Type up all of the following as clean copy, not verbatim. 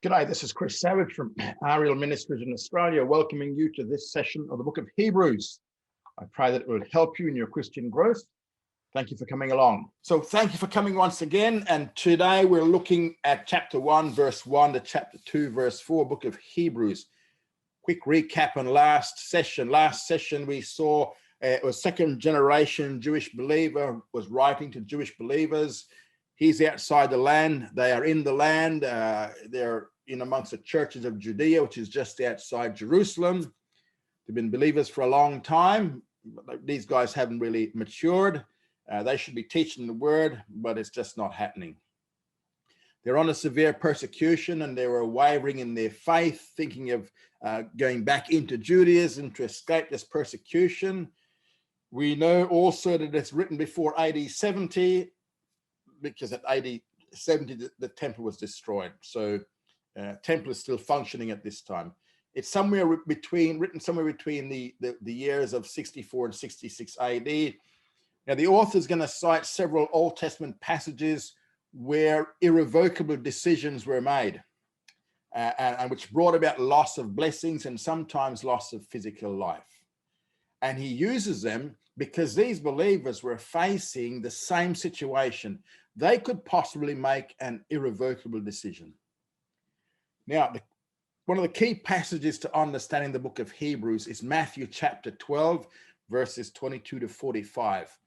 G'day, this is Chris Savage from Ariel Ministries in Australia, welcoming you to this session of the book of Hebrews. I pray that it will help you in your Christian growth. Thank you for coming along. So thank you for coming once again. And today we're looking at chapter 1, verse 1 to chapter 2, verse 4, book of Hebrews. Quick recap on last session. Last session we saw it was second generation Jewish believer was writing to Jewish believers. He's outside the land. They are in the land. They're in amongst the churches of Judea, which is just outside Jerusalem. They've been believers for a long time. These guys haven't really matured. They should be teaching the word, but it's just not happening. They're under severe persecution and they were wavering in their faith, thinking of going back into Judaism to escape this persecution. We know also that it's written before AD 70, because at AD 70, the temple was destroyed. So temple is still functioning at this time. It's written somewhere between the years of 64 and 66 AD. Now, the author is going to cite several Old Testament passages where irrevocable decisions were made, and which brought about loss of blessings and sometimes loss of physical life. And he uses them because these believers were facing the same situation. They could possibly make an irrevocable decision. Now, one of the key passages to understanding the book of Hebrews is Matthew chapter 12, verses 22 to 45,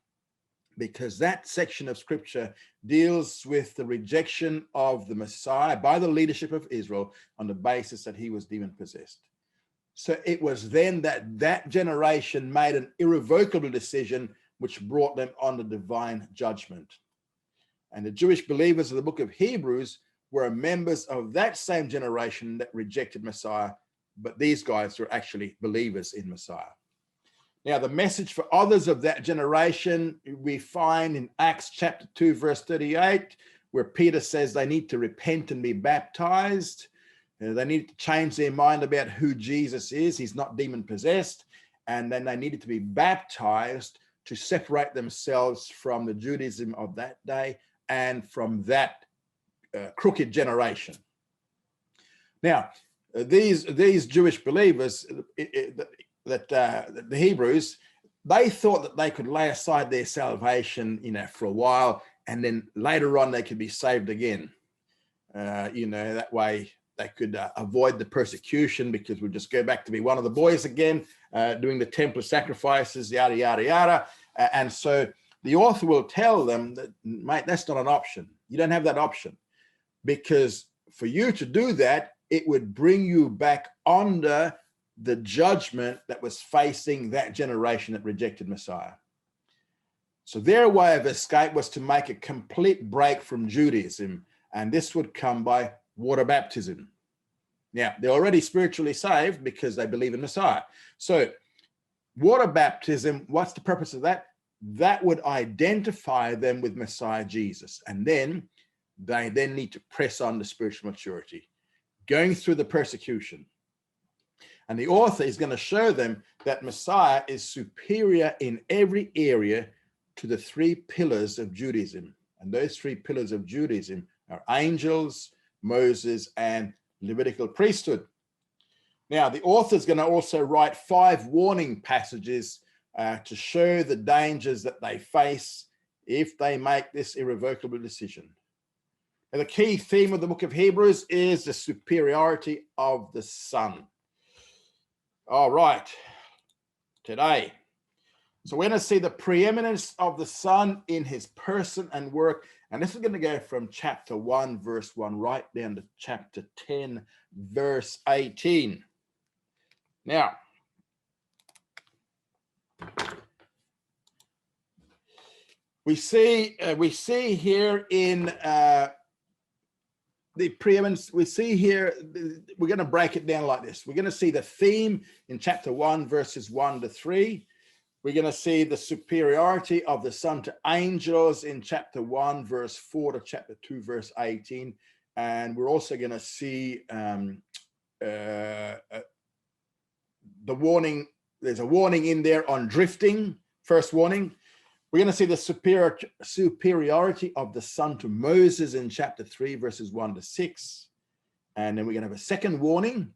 because that section of scripture deals with the rejection of the Messiah by the leadership of Israel on the basis that he was demon-possessed. So it was then that generation made an irrevocable decision which brought them under divine judgment. And the Jewish believers of the book of Hebrews were members of that same generation that rejected Messiah, but these guys were actually believers in Messiah. Now, the message for others of that generation we find in Acts chapter 2, verse 38, where Peter says they need to repent and be baptized. They needed to change their mind about who Jesus is. He's not demon-possessed. And then they needed to be baptized to separate themselves from the Judaism of that day and from that crooked generation. Now, these Jewish believers, the Hebrews, they thought that they could lay aside their salvation, for a while, and then later on they could be saved again. That way they could avoid the persecution, because we'll just go back to be one of the boys again, doing the temple sacrifices, yada, yada, yada. And so the author will tell them that, mate, that's not an option. You don't have that option, because for you to do that, it would bring you back under the judgment that was facing that generation that rejected Messiah. So their way of escape was to make a complete break from Judaism, and this would come by water baptism. Now, they're already spiritually saved because they believe in Messiah. So water baptism, what's the purpose of that? That would identify them with Messiah Jesus. And then they need to press on to spiritual maturity, going through the persecution. And the author is going to show them that Messiah is superior in every area to the three pillars of Judaism. And those three pillars of Judaism are angels, Moses, and Levitical priesthood. Now, the author is going to also write 5 warning passages to show the dangers that they face if they make this irrevocable decision. And the key theme of the book of Hebrews is the superiority of the Son. All right, today. So we're going to see the preeminence of the Son in his person and work. And this is going to go from chapter 1, verse 1, right down to chapter 10, verse 18. Now, we see here in the preeminence, we see here, we're going to break it down like this. We're going to see the theme in chapter 1, verses 1 to 3. We're going to see the superiority of the Son to angels in chapter 1, verse 4 to chapter 2, verse 18. And we're also going to see the warning. There's a warning in there on drifting, first warning. We're going to see the superiority of the Son to Moses in chapter 3, verses 1 to 6. And then we're going to have a second warning,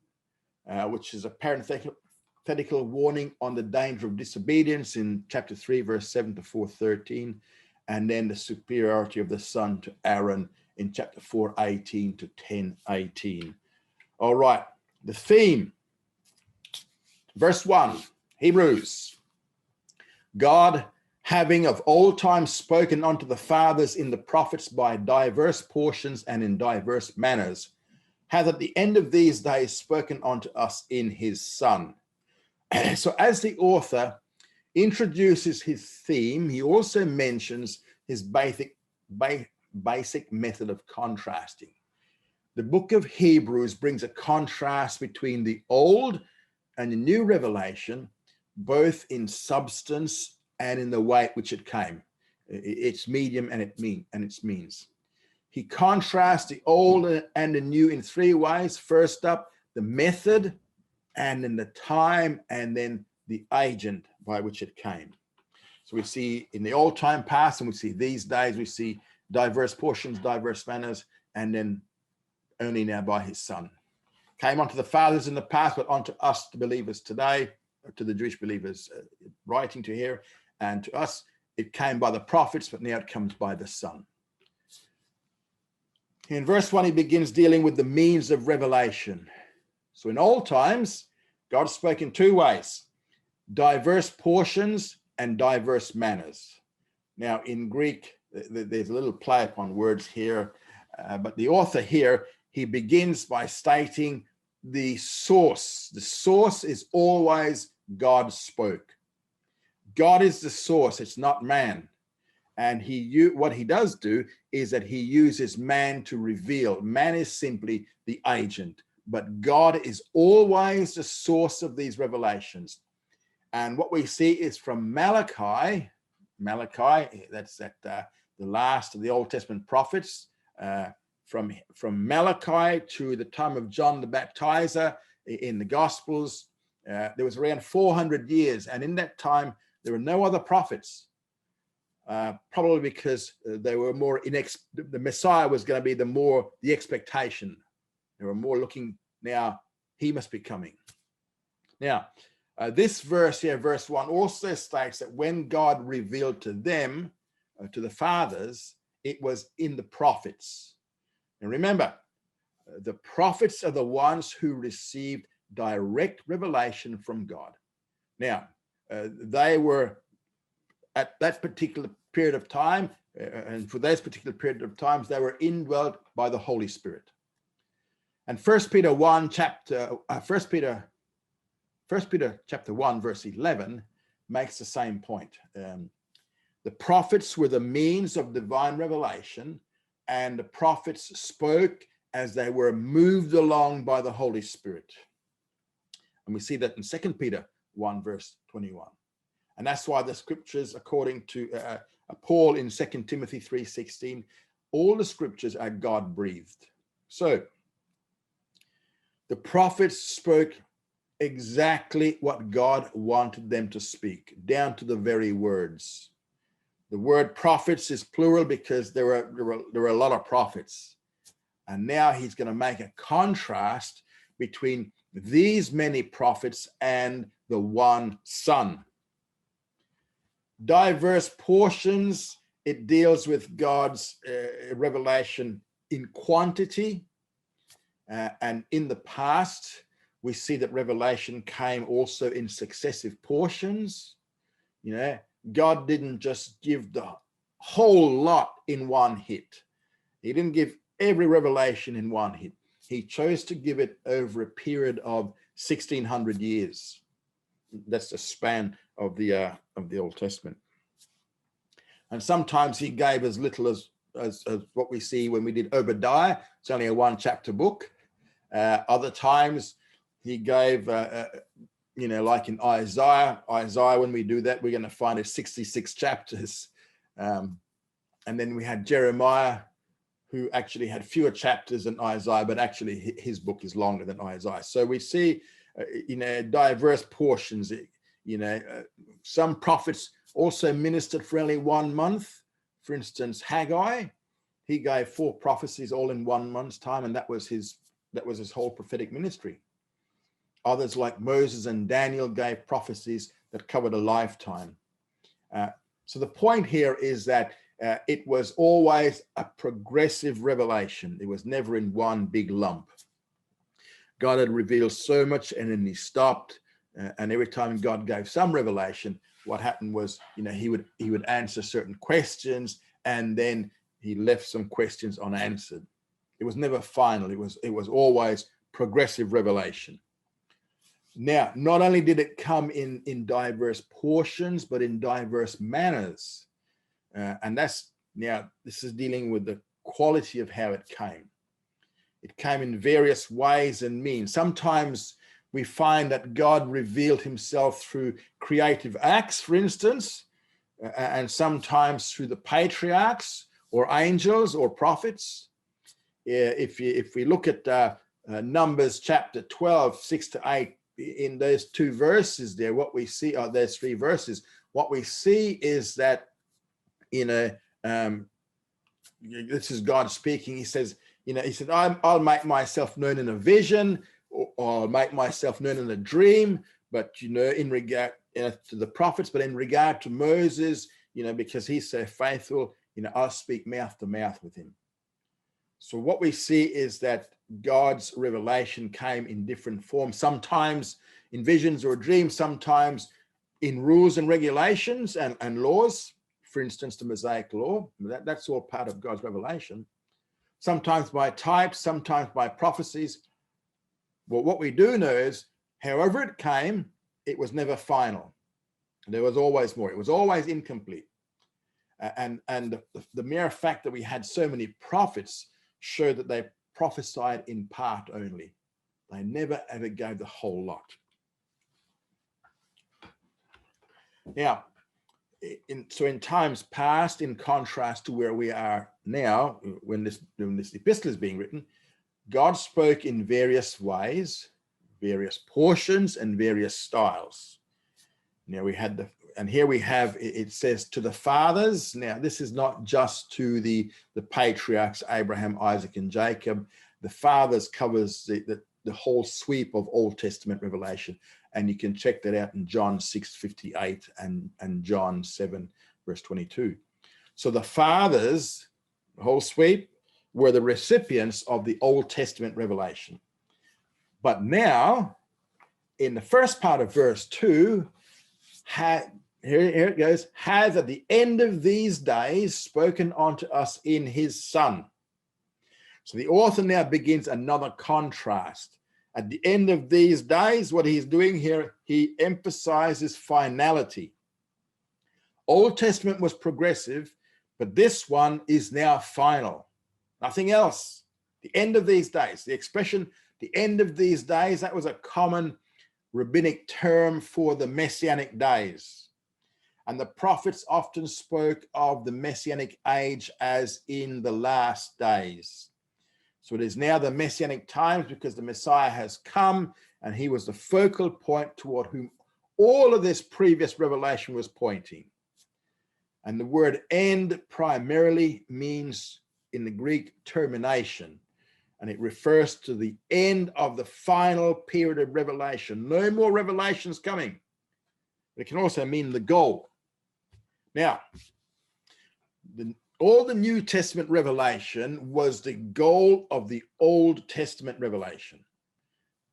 which is a parenthetical warning on the danger of disobedience in chapter 3, verse 7 to 4:13. And then the superiority of the son to Aaron in chapter 4:18 to 10:18. All right, the theme, verse 1, Hebrews. God, having of old time spoken unto the fathers in the prophets by diverse portions and in diverse manners, hath at the end of these days spoken unto us in his Son. So as the author introduces his theme, he also mentions his basic method of contrasting. The book of Hebrews brings a contrast between the old and the new revelation, both in substance and in the way at which it came, its medium and its means. He contrasts the old and the new in three ways. First up, the method, and then the time, and then the agent by which it came. So we see in the old time past, and we see these days, we see diverse portions, diverse manners, and then only now by his Son. Came unto the fathers in the past, but unto us, the believers today, to the Jewish believers writing to here, and to us, it came by the prophets, but now it comes by the Son. In verse 1, he begins dealing with the means of revelation. So in old times, God spoke in two ways, diverse portions and diverse manners. Now in Greek, there's a little play upon words here, but the author here, he begins by stating the source. The source is always God spoke. God is the source, it's not man. And what he does do is that he uses man to reveal. Man is simply the agent, but God is always the source of these revelations. And what we see is from Malachi, that's the last of the Old Testament prophets, from Malachi to the time of John the Baptizer in the Gospels, there was around 400 years. And in that time, there were no other prophets. Probably because they were more the Messiah was going to be the expectation. They were more looking, now he must be coming. Now, this verse here, verse 1, also states that when God revealed to them, to the fathers, it was in the prophets. And remember, the prophets are the ones who received direct revelation from God. Now, they were at that particular period of time, and for those particular period of times, they were indwelt by the Holy Spirit. And 1 Peter chapter 1, verse 11 makes the same point. The prophets were the means of divine revelation, and the prophets spoke as they were moved along by the Holy Spirit. And we see that in 2 Peter 1, verse 21. And that's why the scriptures, according to Paul in 2 Timothy 3:16, all the scriptures are God-breathed. So the prophets spoke exactly what God wanted them to speak, down to the very words. The word prophets is plural because there were a lot of prophets. And now he's going to make a contrast between these many prophets and the one Son. Diverse portions, it deals with God's revelation in quantity. And in the past, we see that revelation came also in successive portions. You know, God didn't just give the whole lot in one hit. He didn't give every revelation in one hit. He chose to give it over a period of 1600 years. That's the span of the Old Testament. And sometimes he gave as little as what we see when we did Obadiah. It's only a one chapter book. Other times he gave, like in Isaiah, when we do that, we're going to find it 66 chapters. And then we had Jeremiah, who actually had fewer chapters than Isaiah, but actually his book is longer than Isaiah. So we see, diverse portions. Some prophets also ministered for only 1 month. For instance, Haggai, he gave 4 prophecies all in 1 month's time, and that was his That was his whole prophetic ministry. Others like Moses and Daniel gave prophecies that covered a lifetime. So the point here is that it was always a progressive revelation. It was never in one big lump. God had revealed so much and then he stopped. And every time God gave some revelation, what happened was, he would answer certain questions, and then he left some questions unanswered. It was never final. It was always progressive revelation. Now, not only did it come in diverse portions, but in diverse manners. And this is dealing with the quality of how it came. It came in various ways and means. Sometimes we find that God revealed himself through creative acts, for instance, and sometimes through the patriarchs or angels or prophets. If we look at Numbers chapter 12, 6-8, in those two verses there, what we see, there's three verses, what we see is that this is God speaking. He says, he said, I'll make myself known in a vision, or I'll make myself known in a dream, but, in regard to the prophets, but in regard to Moses, because he's so faithful, I'll speak mouth to mouth with him. So what we see is that God's revelation came in different forms, sometimes in visions or dreams, sometimes in rules and regulations and laws. For instance, the Mosaic law, that's all part of God's revelation. Sometimes by types, sometimes by prophecies. But what we do know is, however it came, it was never final. There was always more. It was always incomplete. And the mere fact that we had so many prophets showed that they prophesied in part only. They never ever gave the whole lot. Now, in times past, in contrast to where we are now, when this epistle is being written, God spoke in various ways, various portions, and various styles. Now here we have, it says to the fathers. Now, this is not just to the patriarchs, Abraham, Isaac, and Jacob. The fathers covers the whole sweep of Old Testament revelation. And you can check that out in John 6:58 and John 7, verse 22. So the fathers, the whole sweep, were the recipients of the Old Testament revelation. But now, in the first part of verse 2, here it goes, has at the end of these days spoken unto us in his Son. So the author now begins another contrast. At the end of these days, what he's doing here, he emphasizes finality. Old Testament was progressive, but this one is now final. Nothing else. The end of these days, the expression, the end of these days, that was a common rabbinic term for the messianic days. And the prophets often spoke of the messianic age as in the last days. So it is now the messianic times because the Messiah has come and he was the focal point toward whom all of this previous revelation was pointing. And the word end primarily means in the Greek termination, and it refers to the end of the final period of revelation. No more revelations coming. It can also mean the goal. Now, all the New Testament revelation was the goal of the Old Testament revelation.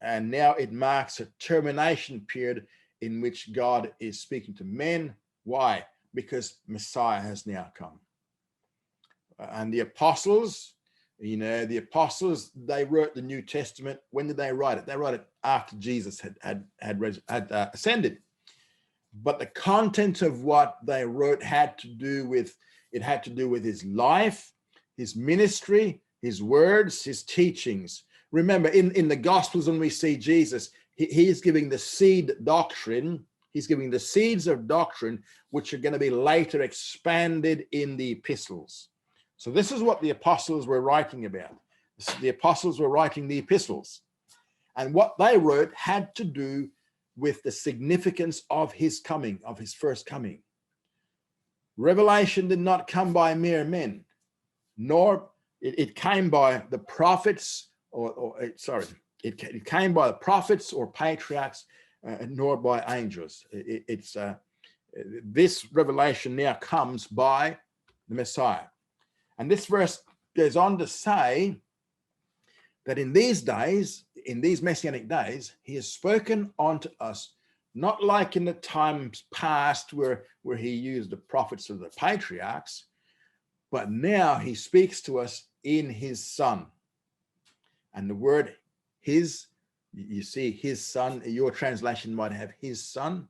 And now it marks a termination period in which God is speaking to men. Why? Because Messiah has now come. And the apostles, the apostles, they wrote the New Testament. When did they write it? They wrote it after Jesus had ascended. But the content of what they wrote had to do with his life, his ministry, his words, his teachings. Remember, in the Gospels, when we see Jesus, he is giving the seed doctrine. He's giving the seeds of doctrine, which are going to be later expanded in the epistles. So this is what the apostles were writing about. The apostles were writing the epistles. And what they wrote had to do with the significance of his coming, of his first coming. Revelation did not come by mere men, nor it came by the prophets it came by the prophets or patriarchs, nor by angels. This revelation now comes by the Messiah. And this verse goes on to say that in these days, in these messianic days, he has spoken unto us, not like in the times past where he used the prophets or the patriarchs, but now he speaks to us in his Son. And the word his, you see his Son, your translation might have his Son.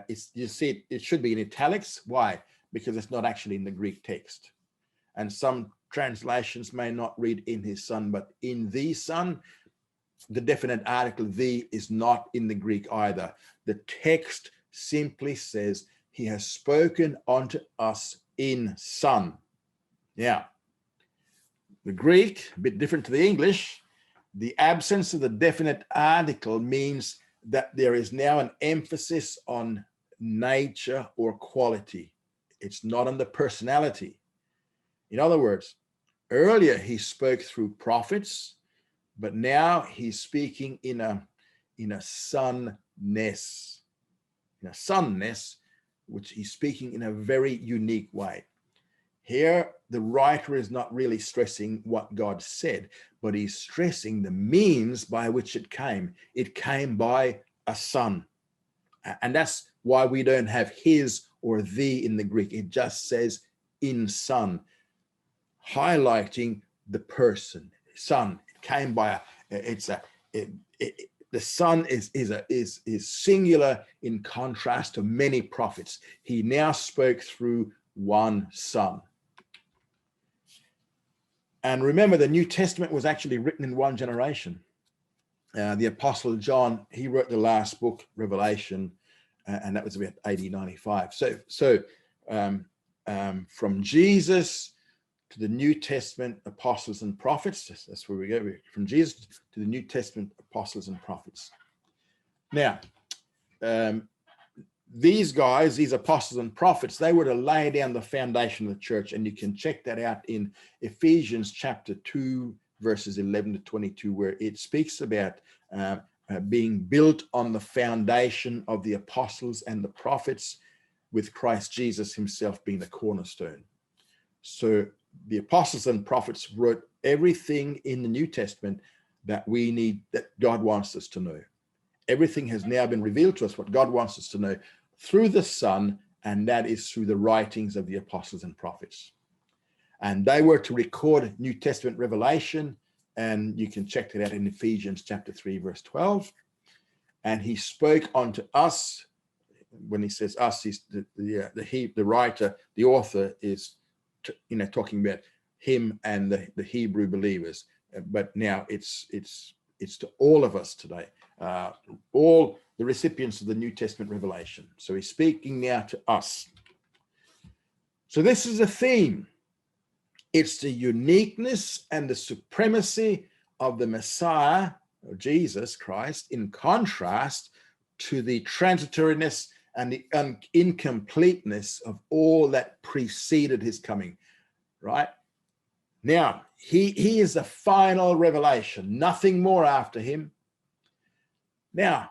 You see it should be in italics. Why? Because it's not actually in the Greek text. And some translations may not read in his Son, but in the Son. The definite article the is not in the Greek either. The text simply says he has spoken unto us in Son. Now, the Greek, a bit different to the English, the absence of the definite article means that there is now an emphasis on nature or quality. It's not on the personality. In other words, earlier he spoke through prophets, but now he's speaking in a sonness, which he's speaking in a very unique way. Here, the writer is not really stressing what God said, but he's stressing the means by which it came. It came by a son. And that's why we don't have his or the in the Greek. It just says in Son, highlighting the person, Son. Came by the Son is singular in contrast to many prophets. He now spoke through one Son. And remember, the New Testament was actually written in one generation. The Apostle John, he wrote the last book, Revelation, and that was about AD 95. So from Jesus to the New Testament apostles and prophets. That's where we go. From Jesus to the New Testament apostles and prophets. Now, these guys, these apostles and prophets, they were to lay down the foundation of the church. And you can check that out in Ephesians chapter 2, verses 11 to 22, where it speaks about being built on the foundation of the apostles and the prophets, with Christ Jesus himself being the cornerstone. So the apostles and prophets wrote everything in the New Testament that we need, that God wants us to know. Everything has now been revealed to us, what God wants us to know through the Son, and that is through the writings of the apostles and prophets. And they were to record New Testament revelation, and you can check that out in Ephesians chapter 3, verse 12. And he spoke unto us. When he says us, he's the writer, the author is talking about him and the Hebrew believers, but now it's to all of us today, all the recipients of the New Testament revelation. So he's speaking now to us. So this is a theme. It's the uniqueness and the supremacy of the Messiah, or Jesus Christ, in contrast to the transitoriness and the incompleteness of all that preceded his coming, right? Now, he is the final revelation, nothing more after him. Now,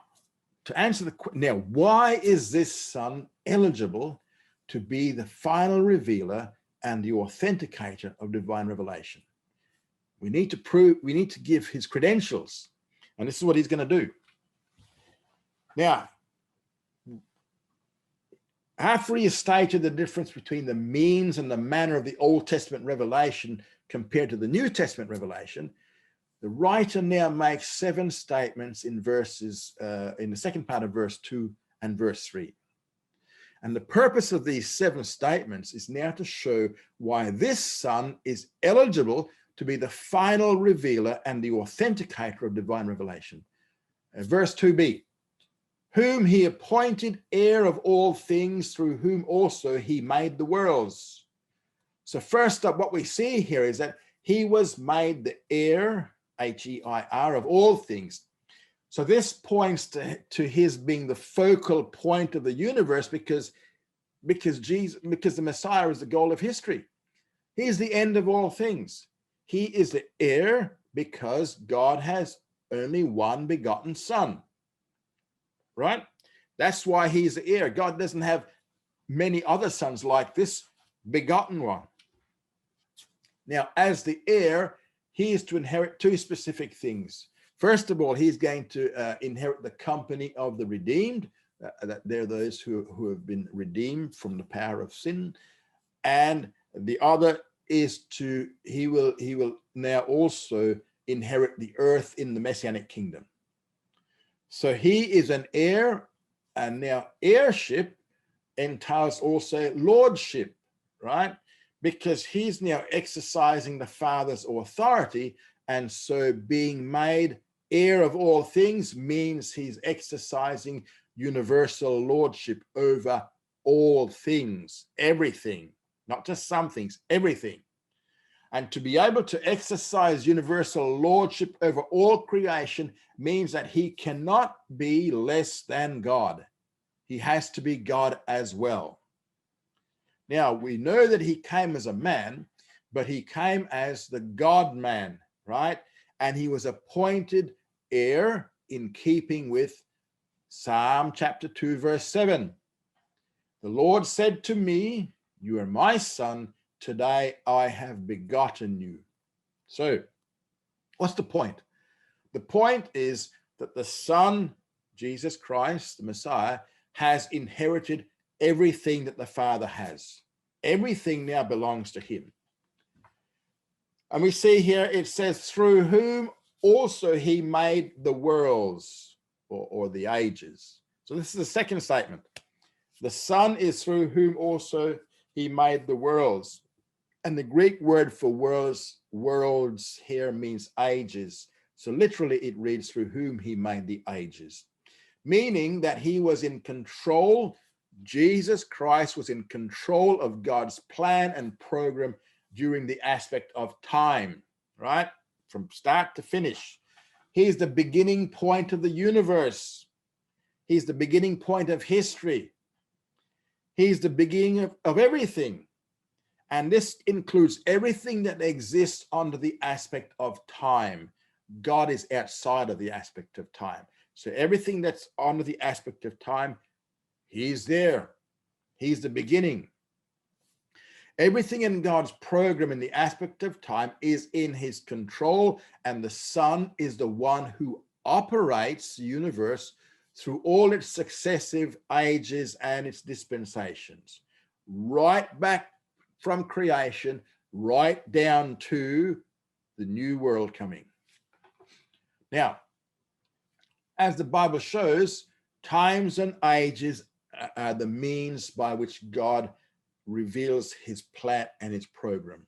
to answer why is this Son eligible to be the final revealer and the authenticator of divine revelation? We need to give his credentials, and this is what he's going to do. Now, after he has stated the difference between the means and the manner of the Old Testament revelation compared to the New Testament revelation, the writer now makes 7 statements in the second part of verse 2 and verse 3. And the purpose of these 7 statements is now to show why this Son is eligible to be the final revealer and the authenticator of divine revelation. Verse 2b, whom he appointed heir of all things, through whom also he made the worlds. So first up, what we see here is that he was made the heir, H-E-I-R, of all things. So this points to his being the focal point of the universe, because the Messiah is the goal of history. He is the end of all things. He is the heir, because God has only one begotten son, right? That's why he's the heir. God doesn't have many other sons like this begotten one. Now, as the heir, he is to inherit two specific things. First of all, he's going to inherit the company of the redeemed. That they're those who have been redeemed from the power of sin. And the other is he will now also inherit the earth in the Messianic kingdom. So he is an heir, and now heirship entails also lordship, right? Because he's now exercising the Father's authority, and so being made heir of all things means he's exercising universal lordship over all things, everything, not just some things, everything. And to be able to exercise universal lordship over all creation means that he cannot be less than God. He has to be God as well. Now, we know that he came as a man, but he came as the God-man, right? And he was appointed heir in keeping with Psalm chapter 2, verse 7. The Lord said to me, "You are my son, today I have begotten you." So, what's the point? The point is that the Son, Jesus Christ, the Messiah, has inherited everything that the Father has. Everything now belongs to him. And we see here it says, through whom also he made the worlds, or the ages. So this is the second statement. The Son is through whom also he made the worlds. And the Greek word for worlds here means ages. So literally it reads through whom he made the ages, meaning that he was in control. Jesus Christ was in control of God's plan and program during the aspect of time, right? From start to finish. He's the beginning point of the universe. He's the beginning point of history. He's the beginning of everything. And this includes everything that exists under the aspect of time. God is outside of the aspect of time. So everything that's under the aspect of time, he's there. He's the beginning. Everything in God's program in the aspect of time is in his control, and the Son is the one who operates the universe through all its successive ages and its dispensations, right back from creation, right down to the new world coming. Now, as the Bible shows, times and ages are the means by which God reveals his plan and his program.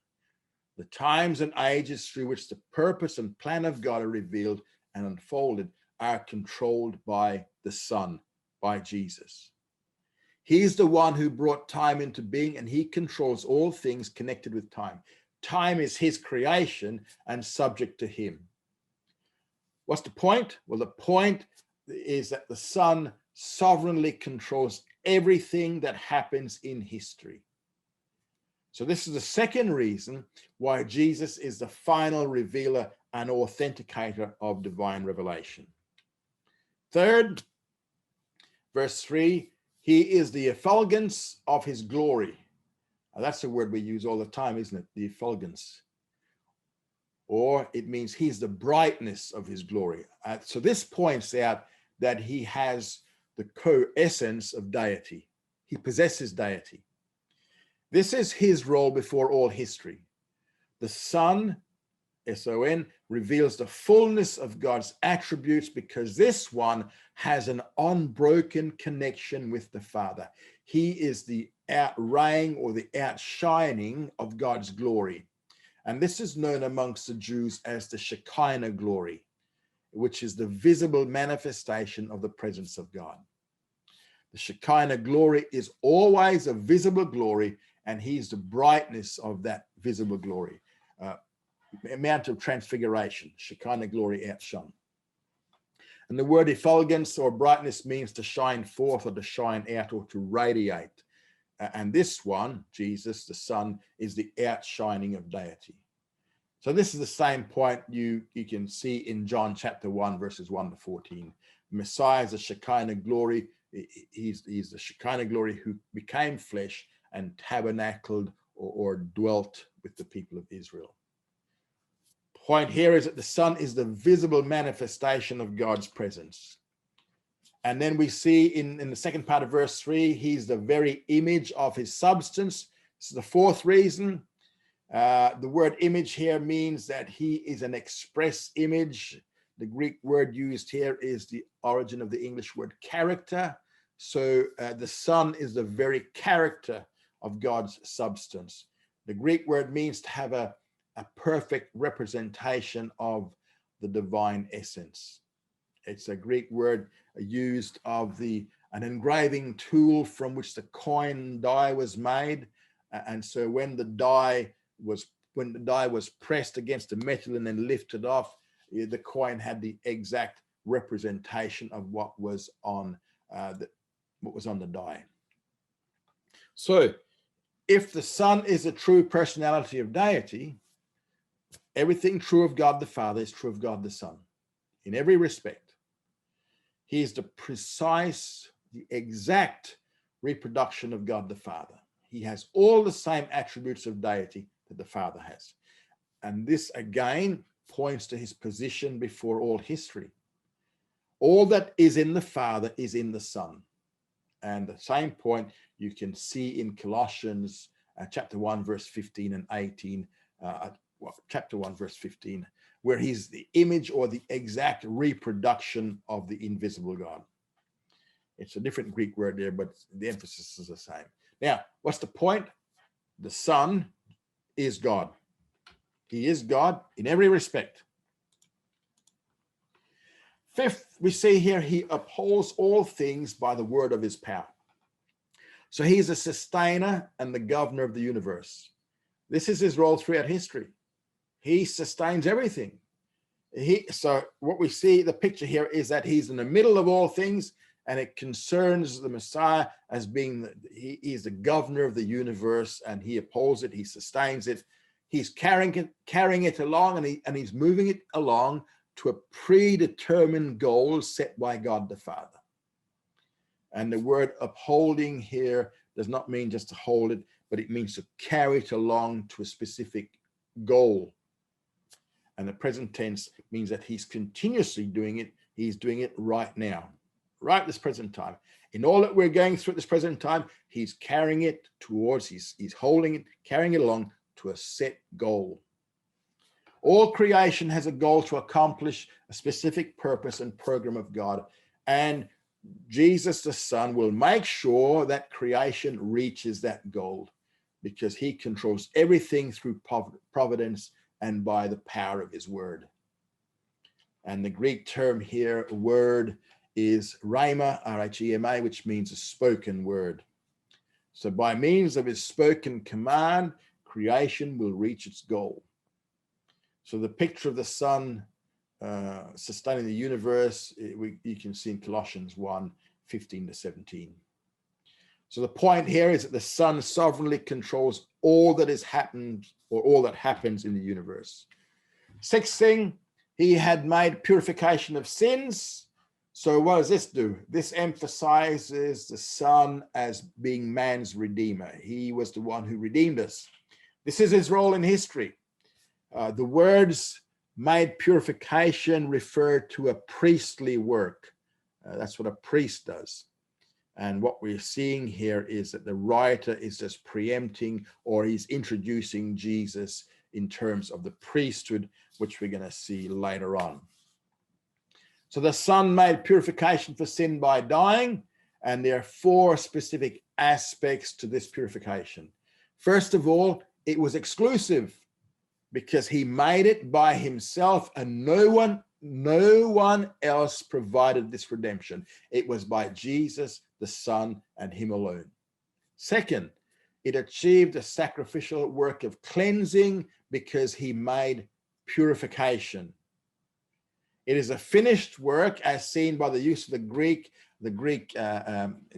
The times and ages through which the purpose and plan of God are revealed and unfolded are controlled by the Son, by Jesus. He's the one who brought time into being, and he controls all things connected with time. Time is his creation and subject to him. What's the point? Well, the point is that the Son sovereignly controls everything that happens in history. So this is the second reason why Jesus is the final revealer and authenticator of divine revelation. Third, verse 3, he is the effulgence of his glory. Now, that's a word we use all the time, isn't it? The effulgence. Or it means he's the brightness of his glory. So this points out that he has the co-essence of deity. He possesses deity. This is his role before all history. The Son, S-O-N, reveals the fullness of God's attributes because this one has an unbroken connection with the Father. He is the outraying or the outshining of God's glory. And this is known amongst the Jews as the Shekinah glory, which is the visible manifestation of the presence of God. The Shekinah glory is always a visible glory, and he's the brightness of that visible glory. Mount of Transfiguration, Shekinah glory outshone. And the word effulgence or brightness means to shine forth or to shine out or to radiate. And this one, Jesus, the Son, is the outshining of deity. So this is the same point you can see in John chapter 1, verses 1 to 14. Messiah is the Shekinah glory. He's the Shekinah glory who became flesh and tabernacled or dwelt with the people of Israel. Point here is that the Son is the visible manifestation of God's presence. And then we see in the second part of verse 3, he's the very image of his substance. This is the fourth reason. The word image here means that he is an express image. The Greek word used here is the origin of the English word character. So the Son is the very character of God's substance. The Greek word means to have a perfect representation of the divine essence. It's a Greek word used of an engraving tool from which the coin die was made. And so when the die was pressed against the metal and then lifted off, the coin had the exact representation of what was on the die. So if the Son is a true personality of deity, everything true of God the Father is true of God the Son in every respect. He is the precise, the exact reproduction of God the Father. He has all the same attributes of deity that the Father has. And this again points to his position before all history. All that is in the Father is in the Son. And the same point you can see in Colossians chapter 1, verse 15 and 18, chapter 1, verse 15, where he's the image or the exact reproduction of the invisible God. It's a different Greek word there, but the emphasis is the same. Now, what's the point? The Son is God. He is God in every respect. Fifth, we see here he upholds all things by the word of his power. So he's a sustainer and the governor of the universe. This is his role throughout history. He sustains everything. So what we see, the picture here is that he's in the middle of all things, and it concerns the Messiah as being, he is the governor of the universe, and he upholds it, he sustains it. He's carrying it along, and he's moving it along to a predetermined goal set by God the Father. And the word upholding here does not mean just to hold it, but it means to carry it along to a specific goal. And the present tense means that he's continuously doing it. He's doing it right now, right this present time. In all that we're going through at this present time, he's carrying it towards, he's holding it, carrying it along to a set goal. All creation has a goal to accomplish a specific purpose and program of God. And Jesus, the Son, will make sure that creation reaches that goal because he controls everything through providence and by the power of his word. And the Greek term here, word, is rhema, R-H-E-M-A, which means a spoken word. So by means of his spoken command, creation will reach its goal. So the picture of the Son sustaining the universe, you can see in Colossians 1, 15 to 17. So the point here is that the Son sovereignly controls all that has happened or all that happens in the universe. Sixth thing, he had made purification of sins. So what does this do? This emphasizes the Son as being man's redeemer. He was the one who redeemed us. This is his role in history. The words made purification refer to a priestly work. That's what a priest does. And what we're seeing here is that the writer is just preempting, or he's introducing Jesus in terms of the priesthood, which we're going to see later on. So the Son made purification for sin by dying, and there are four specific aspects to this purification. First of all, it was exclusive because he made it by himself, and no one else provided this redemption. It was by Jesus, the Son, and him alone. Second, it achieved a sacrificial work of cleansing because he made purification. It is a finished work as seen by the use of the Greek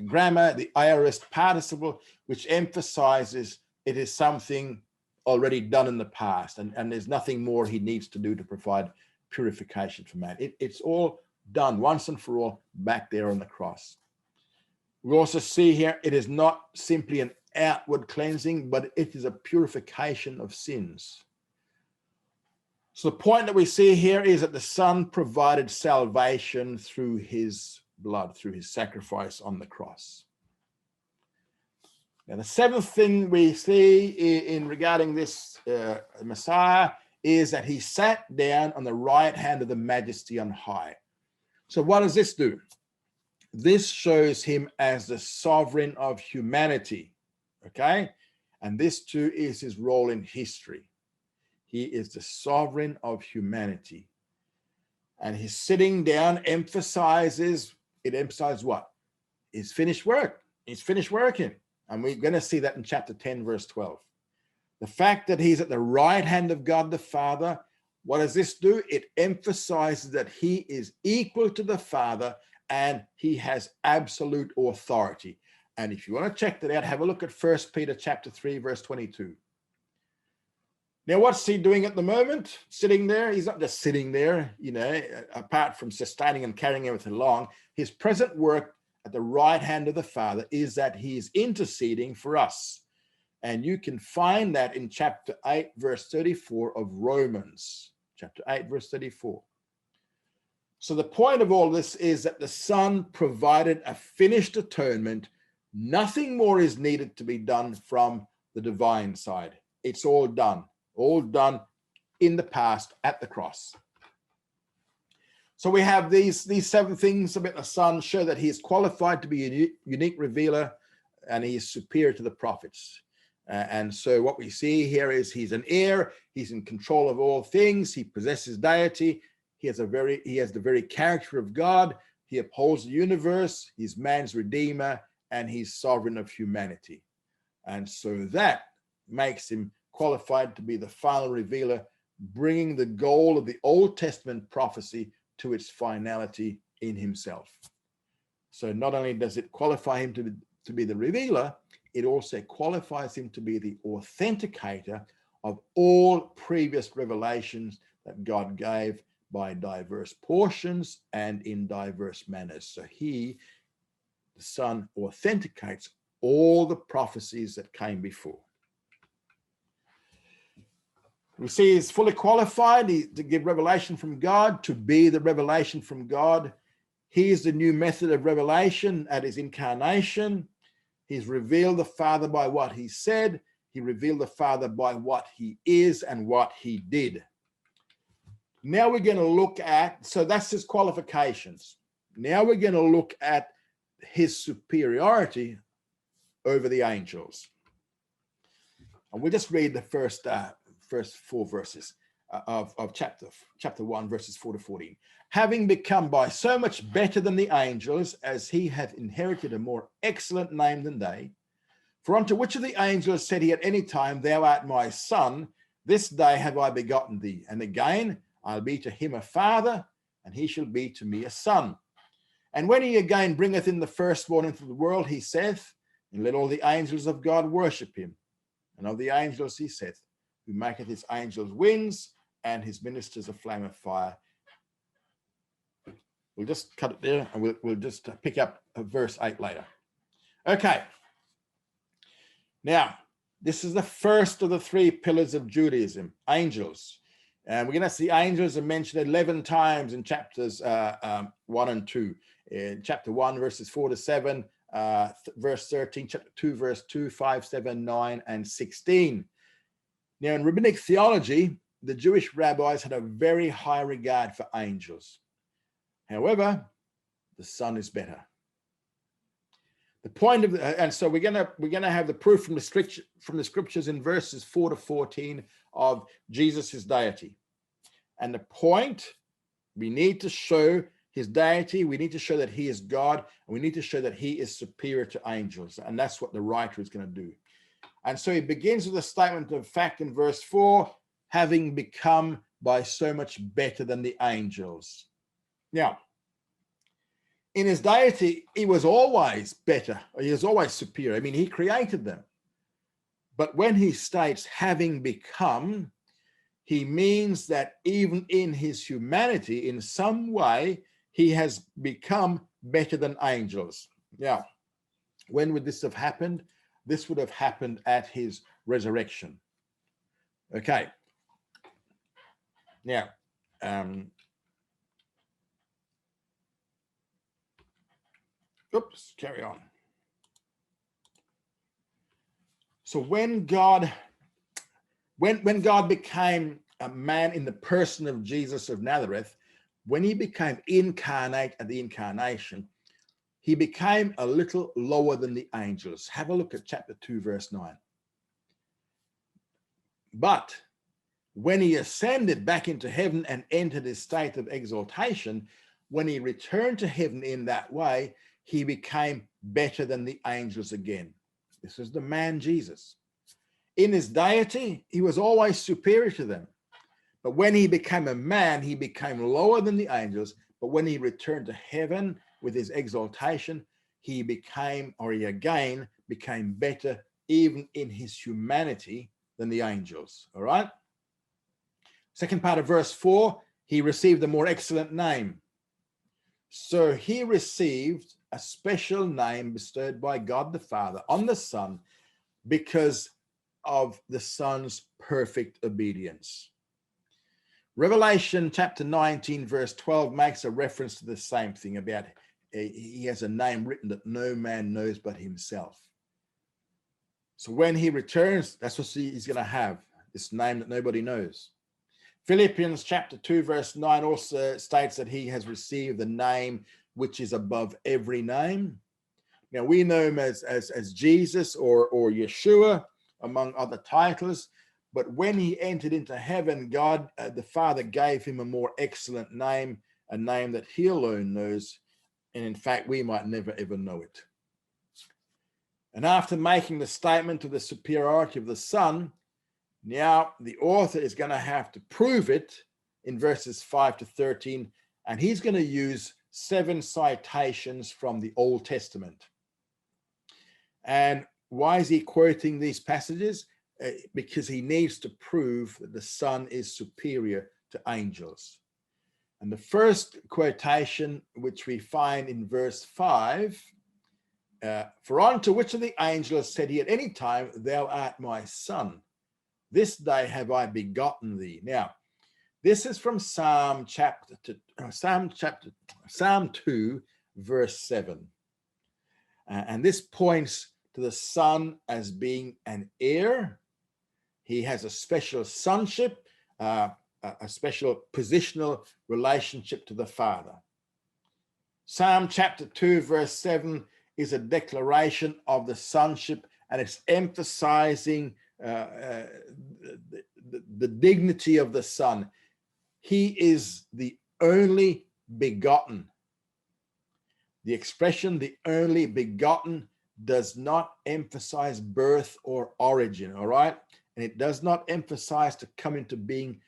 grammar, the aorist participle, which emphasizes it is something already done in the past, and there's nothing more he needs to do to provide purification for man. It's all done once and for all back there on the cross. We also see here it is not simply an outward cleansing, but it is a purification of sins. So the point that we see here is that the Son provided salvation through his blood, through his sacrifice on the cross. Now, the seventh thing we see in regarding this Messiah is that he sat down on the right hand of the Majesty on high. So what does this do? This shows him as the sovereign of humanity, okay? And this too is his role in history. He is the sovereign of humanity. And his sitting down emphasizes what? His finished work. He's finished working. And we're going to see that in chapter 10, verse 12. The fact that he's at the right hand of God the Father, what does this do? It emphasizes that he is equal to the Father and he has absolute authority. And if you want to check that out, have a look at 1 Peter chapter 3, verse 22. Now, what's he doing at the moment? Sitting there? He's not just sitting there, apart from sustaining and carrying everything along. His present work at the right hand of the Father is that he is interceding for us. And you can find that in chapter 8, verse 34 of Romans. Chapter 8, verse 34. So the point of all this is that the Son provided a finished atonement. Nothing more is needed to be done from the divine side. It's all done in the past at the cross. So we have these seven things about the Son show that he is qualified to be a unique revealer and he is superior to the prophets. And so what we see here is he's an heir, he's in control of all things, he possesses deity, he has the very character of God, he upholds the universe, he's man's redeemer, and he's sovereign of humanity. And so that makes him qualified to be the final revealer, bringing the goal of the Old Testament prophecy to its finality in himself. So not only does it qualify him to be the revealer, it also qualifies him to be the authenticator of all previous revelations that God gave by diverse portions and in diverse manners. So he, the Son, authenticates all the prophecies that came before. We see he's fully qualified to give revelation from God, to be the revelation from God. He is the new method of revelation at his incarnation. He's revealed the Father by what he said. He revealed the Father by what he is and what he did. Now we're going to look at, so that's his qualifications. Now we're going to look at his superiority over the angels. And we'll just read the first 4 verses of chapter 1, verses 4 to 14. Having become by so much better than the angels, as he hath inherited a more excellent name than they. For unto which of the angels said he at any time, Thou art my son, this day have I begotten thee. And again, I'll be to him a father, and he shall be to me a son. And when he again bringeth in the firstborn into the world, he saith, And let all the angels of God worship him. And of the angels he saith, Who maketh his angels winds, and his ministers a flame of fire. We'll just cut it there, and we'll just pick up verse 8 later. Okay. Now, this is the first of the 3 pillars of Judaism, angels. And we're going to see angels are mentioned 11 times in chapters 1 and 2. In chapter 1, verses 4 to 7, verse 13, chapter 2, verse 2, 5, 7, 9, and 16. Now, in rabbinic theology, the Jewish rabbis had a very high regard for angels. However, the Son is better. The point of and so we're gonna have the proof from the scriptures in verses 4 to 14 of Jesus' deity. And the point, we need to show his deity, we need to show that he is God, and we need to show that he is superior to angels. And that's what the writer is going to do. And so he begins with a statement of fact in verse 4, having become by so much better than the angels. Now, in his deity, he was always better. He was always superior. I mean, he created them. But when he states having become, he means that even in his humanity, in some way, he has become better than angels. Now, when would this have happened? This would have happened at his resurrection. Okay. Now, oops, carry on. So when God became a man in the person of Jesus of Nazareth, when he became incarnate at the incarnation, he became a little lower than the angels. Have a look at chapter 2, verse 9. But when he ascended back into heaven and entered his state of exaltation, when he returned to heaven in that way, he became better than the angels again. This is the man Jesus. In his deity, he was always superior to them. But when he became a man, he became lower than the angels. But when he returned to heaven with his exaltation, he again became better, even in his humanity, than the angels. All right? Second part of verse 4, he received a more excellent name. So he received a special name bestowed by God the Father on the Son because of the Son's perfect obedience. Revelation chapter 19, verse 12 makes a reference to the same thing about he has a name written that no man knows but himself. So when he returns, that's what he's going to have, this name that nobody knows. Philippians chapter 2, verse 9 also states that he has received the name which is above every name. Now we know him as Jesus or Yeshua, among other titles. But when he entered into heaven, God, the Father, gave him a more excellent name, a name that he alone knows. And in fact, we might never, ever know it. And after making the statement of the superiority of the Son, now the author is going to have to prove it in verses 5 to 13. And he's going to use 7 citations from the Old Testament. And why is he quoting these passages? Because he needs to prove that the Son is superior to angels. And the first quotation, which we find in verse 5, for unto which of the angels said he at any time, thou art my Son, this day have I begotten thee. Now, this is from Psalm 2, verse 7. And this points to the Son as being an heir. He has a special sonship, a special positional relationship to the Father. Psalm chapter 2, verse 7 is a declaration of the sonship, and it's emphasizing the dignity of the Son. He is the only begotten. The expression, the only begotten, does not emphasize birth or origin, all right? And it does not emphasize to come into being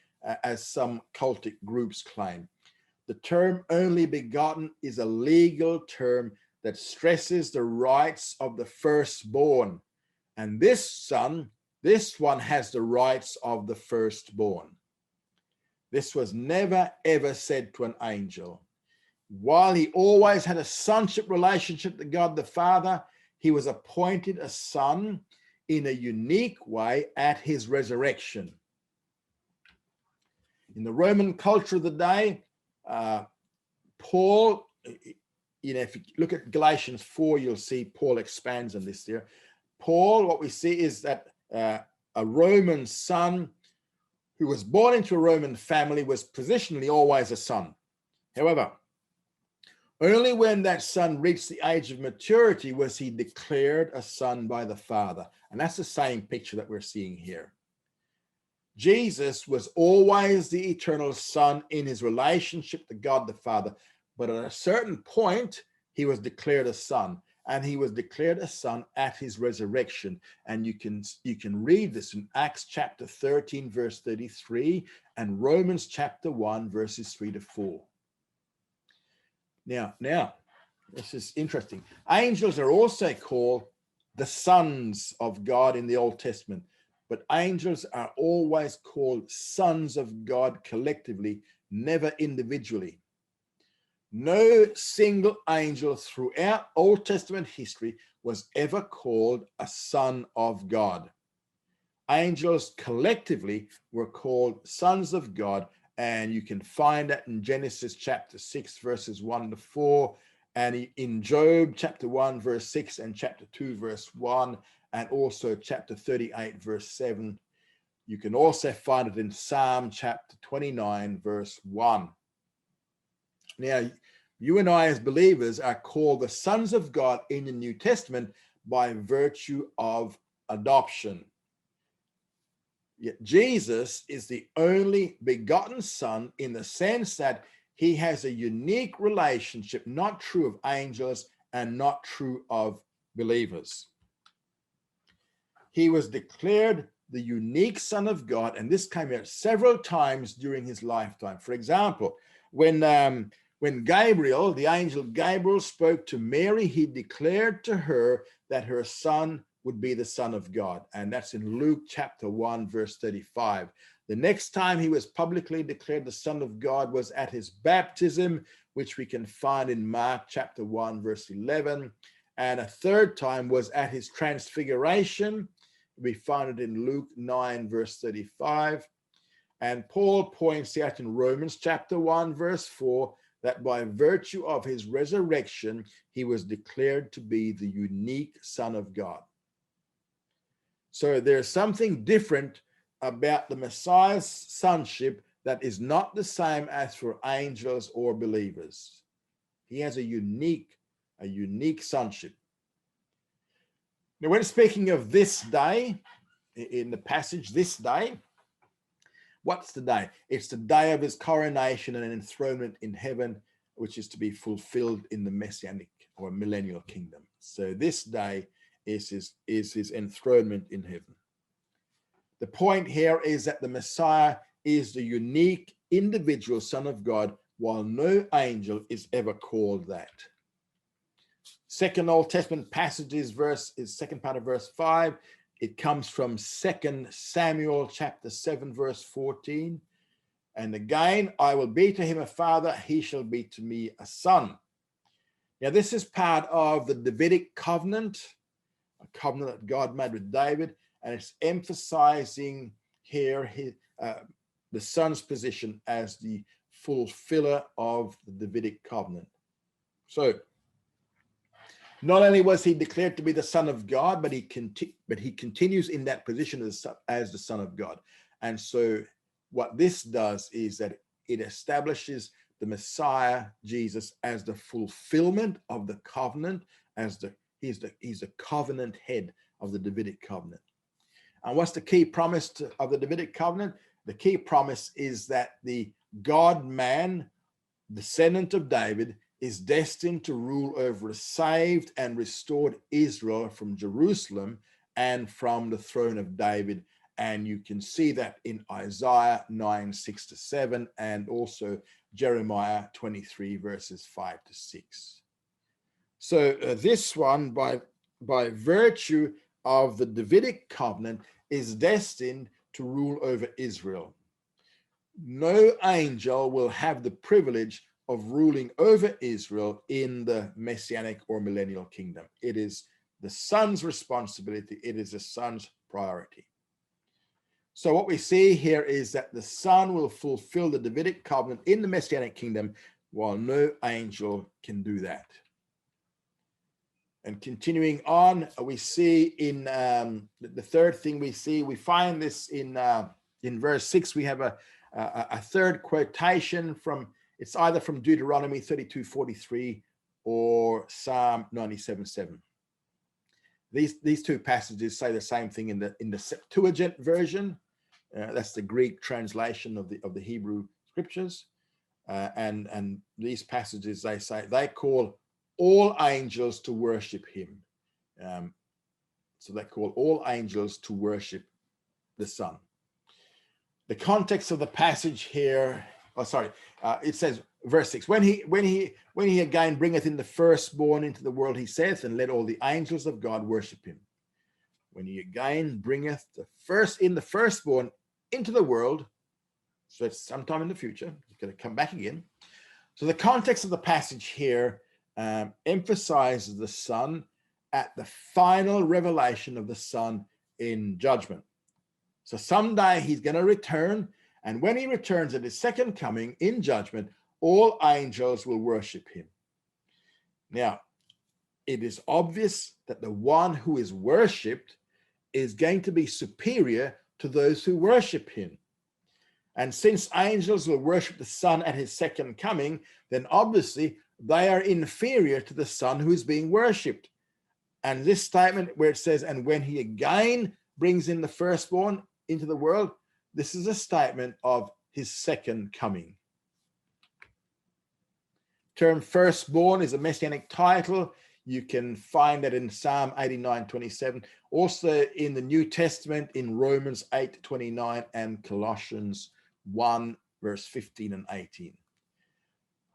as some cultic groups claim. The term only begotten is a legal term that stresses the rights of the firstborn. And this Son, this one has the rights of the firstborn. This was never, ever said to an angel. While he always had a sonship relationship to God the Father, he was appointed a son in a unique way at his resurrection. In the Roman culture of the day, Paul, if you look at Galatians 4, you'll see Paul expands on this there. Paul, what we see is that a Roman son who was born into a Roman family was positionally always a son. However, only when that son reached the age of maturity was he declared a son by the Father. And that's the same picture that we're seeing here. Jesus was always the eternal Son in his relationship to God the Father. But at a certain point, he was declared a son. And he was declared a son at his resurrection. And you can read this in Acts chapter 13, verse 33, and Romans chapter 1, verses 3 to 4. Now, this is interesting. Angels are also called the sons of God in the Old Testament, but angels are always called sons of God collectively, never individually. No single angel throughout Old Testament history was ever called a son of God. Angels collectively were called sons of God, and you can find that in Genesis chapter 6, verses 1 to 4, and in Job chapter 1, verse 6, and chapter 2, verse 1, and also chapter 38, verse 7. You can also find it in Psalm chapter 29, verse 1. Now, you and I as believers are called the sons of God in the New Testament by virtue of adoption. Yet Jesus is the only begotten Son in the sense that he has a unique relationship, not true of angels and not true of believers. He was declared the unique Son of God, and this came out several times during his lifetime. For example, when Gabriel, the angel Gabriel, spoke to Mary, he declared to her that her son would be the Son of God. And that's in Luke chapter 1, verse 35. The next time he was publicly declared the Son of God was at his baptism, which we can find in Mark chapter 1, verse 11. And a third time was at his transfiguration. We find it in Luke 9, verse 35. And Paul points out in Romans chapter 1, verse 4, that by virtue of his resurrection, he was declared to be the unique Son of God. So there's something different about the Messiah's sonship that is not the same as for angels or believers. He has a unique sonship. Now, when speaking of this day, in the passage, this day, what's the day? It's the day of his coronation and enthronement in heaven, which is to be fulfilled in the messianic or millennial kingdom. So this day is his enthronement in heaven. The point here is that the Messiah is the unique individual Son of God, while no angel is ever called that. Second Old Testament passage is second part of verse 5. It comes from 2 Samuel chapter 7, verse 14. And again, I will be to him a father, he shall be to me a son. Now, this is part of the Davidic covenant, a covenant that God made with David, and it's emphasizing here the son's position as the fulfiller of the Davidic covenant. So, not only was he declared to be the Son of God, but he continues in that position as the Son of God. And so what this does is that it establishes the Messiah, Jesus, as the fulfillment of the covenant, he's the covenant head of the Davidic covenant. And what's the key promise of the Davidic covenant? The key promise is that the God-man, descendant of David, is destined to rule over a saved and restored Israel from Jerusalem and from the throne of David. And you can see that in Isaiah 9, 6-7, and also Jeremiah 23, verses 5-6. So this one, by virtue of the Davidic covenant, is destined to rule over Israel. No angel will have the privilege of ruling over Israel in the messianic or millennial kingdom. It is the Son's responsibility. It is the Son's priority. So what we see here is that the Son will fulfill the Davidic covenant in the messianic kingdom, while no angel can do that. And continuing on, we see in the third thing we find this in verse 6. We have a third quotation from, it's either from Deuteronomy 32:43 or Psalm 97:7. These two passages say the same thing in the Septuagint version. That's the Greek translation of the Hebrew scriptures, and these passages, they call all angels to worship him. So they call all angels to worship the Son. The context of the passage here, it says, verse 6, when he again bringeth in the firstborn into the world, he saith, and let all the angels of God worship him. when he again bringeth the firstborn into the world. So it's sometime in the future. He's going to come back again. So the context of the passage here emphasizes the Son at the final revelation of the Son in judgment. So someday he's going to return, and when he returns at his second coming in judgment, all angels will worship him. Now, it is obvious that the one who is worshipped is going to be superior to those who worship him. And since angels will worship the Son at his second coming, then obviously they are inferior to the Son who is being worshipped. And this statement where it says, and when he again brings in the firstborn into the world, this is a statement of his second coming. Term firstborn is a messianic title. You can find that in Psalm 89:27, also in the New Testament in Romans 8:29 and Colossians 1 verse 15 and 18.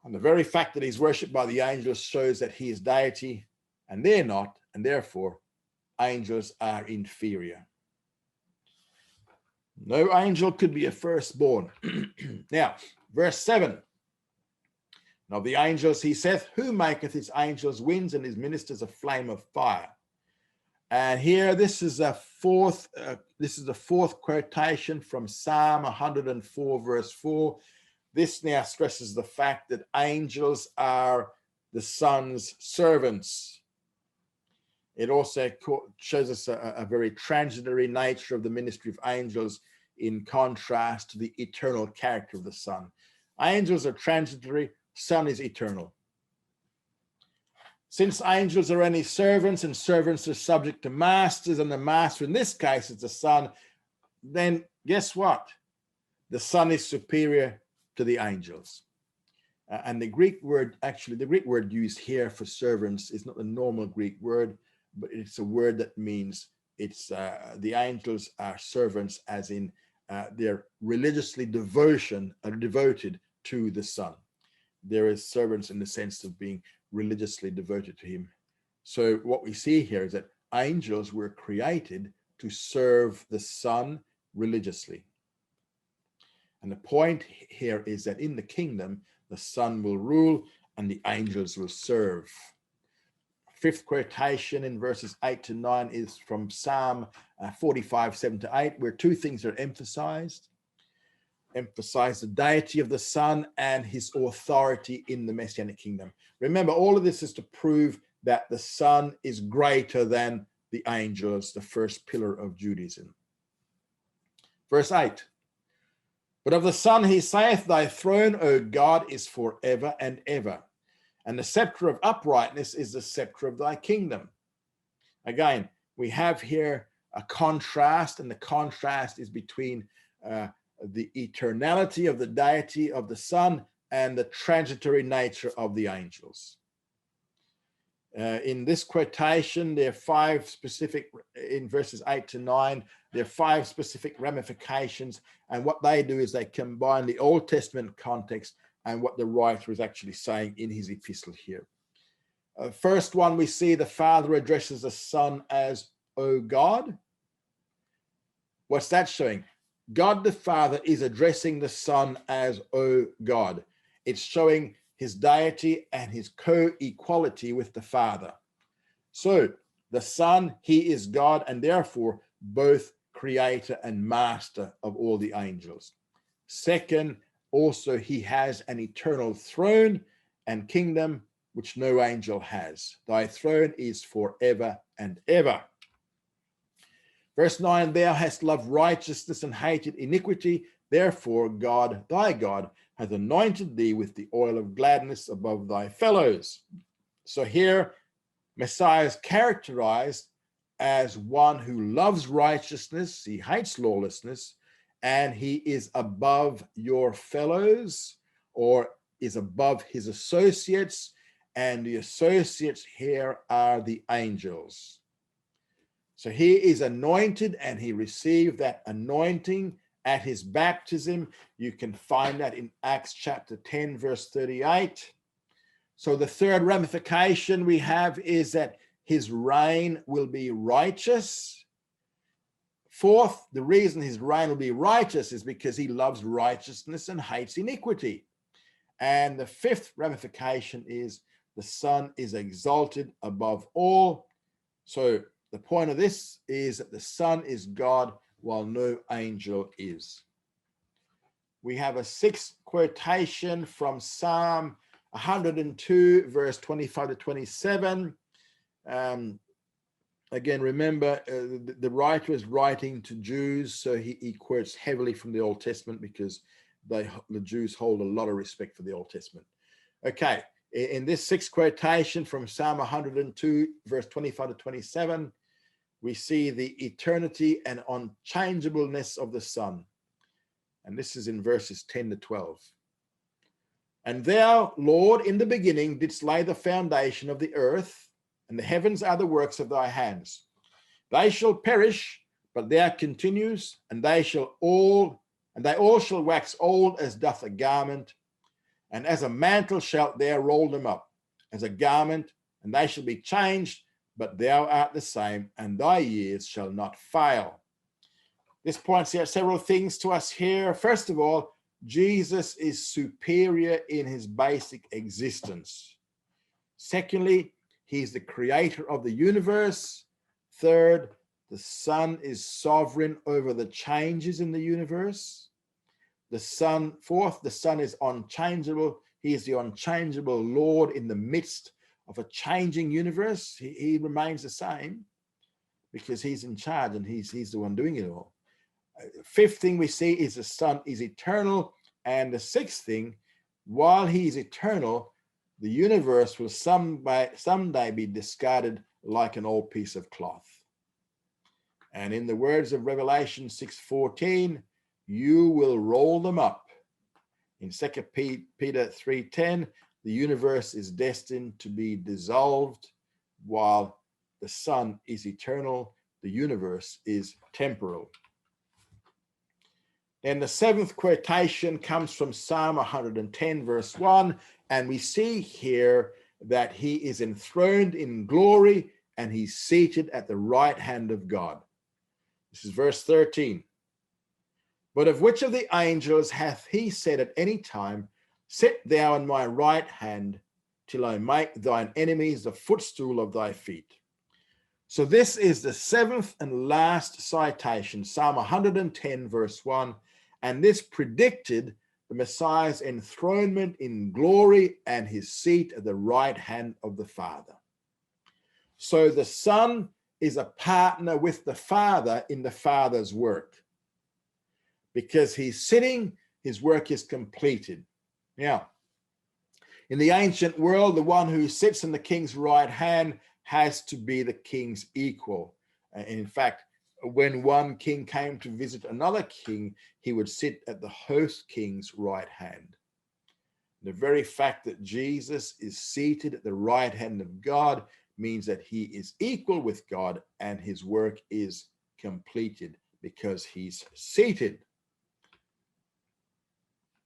And the very fact that he's worshipped by the angels shows that he is deity and they're not, and therefore angels are inferior. No angel could be a firstborn. Now, verse 7. And of the angels he saith, who maketh his angels winds and his ministers a flame of fire? And here, this is the fourth quotation from Psalm 104, verse 4. This now stresses the fact that angels are the Son's servants. It also shows us a very transitory nature of the ministry of angels in contrast to the eternal character of the Son. Angels are transitory, Son is eternal. Since angels are only servants and servants are subject to masters, and the master in this case is the Son, then guess what? The Son is superior to the angels. And the Greek word used here for servants is not the normal Greek word, but it's a word that means the angels are servants, as in they're religiously devoted to the Son. There is servants in the sense of being religiously devoted to him. So what we see here is that angels were created to serve the Son religiously. And the point here is that in the kingdom, the Son will rule and the angels will serve. Fifth quotation in verses 8 to 9 is from Psalm 45, 7 to 8, where two things are emphasized. Emphasize the deity of the Son and his authority in the Messianic kingdom. Remember, all of this is to prove that the Son is greater than the angels, the first pillar of Judaism. Verse 8. But of the Son he saith, thy throne, O God, is forever and ever, and the scepter of uprightness is the scepter of thy kingdom. Again, we have here a contrast, and the contrast is between the eternality of the deity of the Son and the transitory nature of the angels. In this quotation, there are five specific, in verses 8 to 9, there are five specific ramifications, and what they do is they combine the Old Testament context and what the writer is actually saying in his epistle here. First one, we see the Father addresses the Son as, O God. What's that showing? God the Father is addressing the Son as, O God. It's showing his deity and his co-equality with the Father. So the Son, he is God, and therefore both creator and master of all the angels. Second, also he has an eternal throne and kingdom which no angel has. Thy throne is forever and ever. Verse 9, thou hast loved righteousness and hated iniquity. Therefore God, thy God, hath anointed thee with the oil of gladness above thy fellows. So here, Messiah is characterized as one who loves righteousness, he hates lawlessness, and he is above your fellows, or is above his associates, and the associates here are the angels. So he is anointed, and he received that anointing at his baptism. You can find that in Acts chapter 10, verse 38. So the third ramification we have is that his reign will be righteous. Fourth, the reason his reign will be righteous is because he loves righteousness and hates iniquity. And the fifth ramification is the Son is exalted above all. So the point of this is that the Son is God while no angel is. We have a sixth quotation from Psalm 102, verse 25 to 27. Again, remember, the writer is writing to Jews, so he quotes heavily from the Old Testament because the Jews hold a lot of respect for the Old Testament. Okay, in this sixth quotation from Psalm 102, verse 25 to 27, we see the eternity and unchangeableness of the Son. And this is in verses 10 to 12. And thou, Lord, in the beginning didst lay the foundation of the earth, and the heavens are the works of thy hands. They shall perish, but thou continues, and they all shall wax old as doth a garment, and as a mantle shalt thou roll them up, as a garment, and they shall be changed, but thou art the same, and thy years shall not fail. This points out several things to us here. First of all, Jesus is superior in his basic existence. Secondly, he's the creator of the universe. Third, the Son is sovereign over the changes in the universe. Fourth, the Son is unchangeable. He is the unchangeable Lord in the midst of a changing universe. He remains the same because he's in charge and he's the one doing it all. Fifth thing we see is the Son is eternal. And the sixth thing, while he is eternal, the universe will someday be discarded like an old piece of cloth. And in the words of Revelation 6:14, you will roll them up. In 2 Peter 3:10, the universe is destined to be dissolved, while the Son is eternal, the universe is temporal. Then the seventh quotation comes from Psalm 110, verse 1, and we see here that he is enthroned in glory and he's seated at the right hand of God. This is verse 13. But of which of the angels hath he said at any time, sit thou in my right hand till I make thine enemies the footstool of thy feet? So this is the seventh and last citation, Psalm 110, verse 1. And this predicted the Messiah's enthronement in glory and his seat at the right hand of the Father. So the Son is a partner with the Father in the Father's work. Because he's sitting, his work is completed. Now, in the ancient world, the one who sits in the king's right hand has to be the king's equal. In fact, when one king came to visit another king, he would sit at the host king's right hand. The very fact that Jesus is seated at the right hand of God means that he is equal with God and his work is completed because he's seated.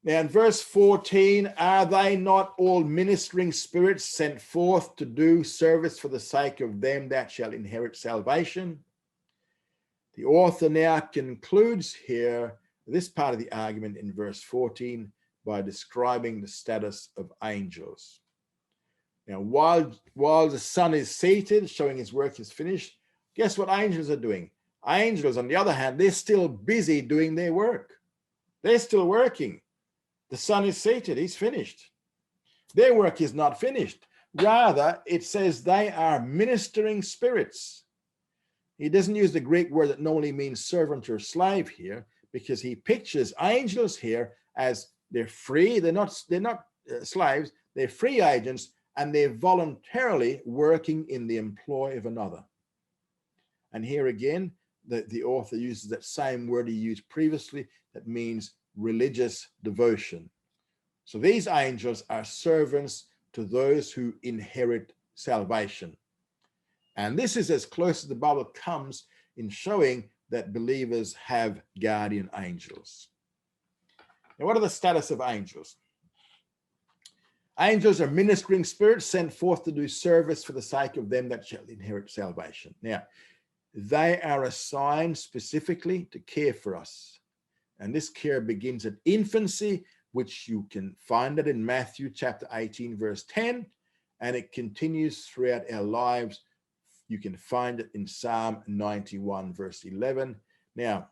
Now in verse 14, are they not all ministering spirits sent forth to do service for the sake of them that shall inherit salvation? The author now concludes here this part of the argument in verse 14 by describing the status of angels. Now, while the Son is seated, showing his work is finished, guess what angels are doing? Angels, on the other hand, they're still busy doing their work. They're still working. The Son is seated, he's finished. Their work is not finished. Rather, it says they are ministering spirits. He doesn't use the Greek word that normally means servant or slave here, because he pictures angels here as they're free. They're not slaves. They're free agents, and they're voluntarily working in the employ of another. And here again, the author uses that same word he used previously that means religious devotion. So these angels are servants to those who inherit salvation. And this is as close as the Bible comes in showing that believers have guardian angels. Now, what are the status of angels? Angels are ministering spirits sent forth to do service for the sake of them that shall inherit salvation. Now, They are assigned specifically to care for us. And this care begins at infancy, which you can find it in Matthew chapter 18, verse 10, and it continues throughout our lives. You can find it in Psalm 91, verse 11. Now,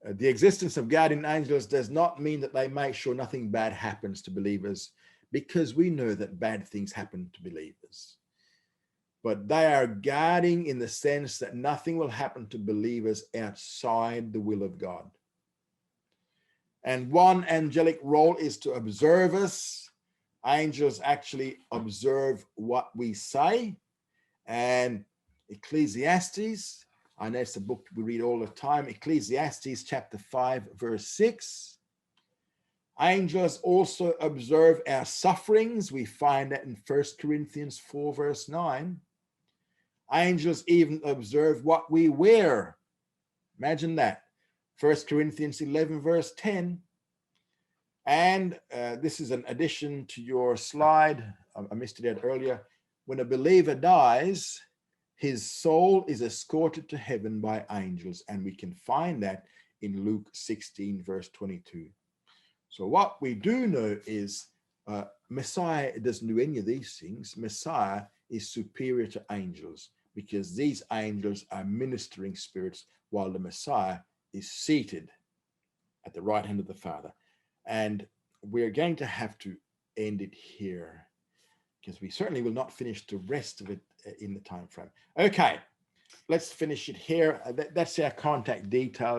the existence of guardian angels does not mean that they make sure nothing bad happens to believers, because we know that bad things happen to believers. But they are guarding in the sense that nothing will happen to believers outside the will of God. And one angelic role is to observe us. Angels actually observe what we say. And Ecclesiastes, I know it's a book we read all the time, Ecclesiastes chapter 5, verse 6. Angels also observe our sufferings. We find that in 1 Corinthians 4, verse 9. Angels even observe what we wear. Imagine that. 1 Corinthians 11, verse 10. And this is an addition to your slide. I missed it out earlier. When a believer dies, his soul is escorted to heaven by angels. And we can find that in Luke 16, verse 22. So what we do know is Messiah doesn't do any of these things. Messiah is superior to angels, because these angels are ministering spirits while the Messiah is seated at the right hand of the Father. And we're going to have to end it here, because we certainly will not finish the rest of it in the time frame. Okay, let's finish it here. That's our contact details.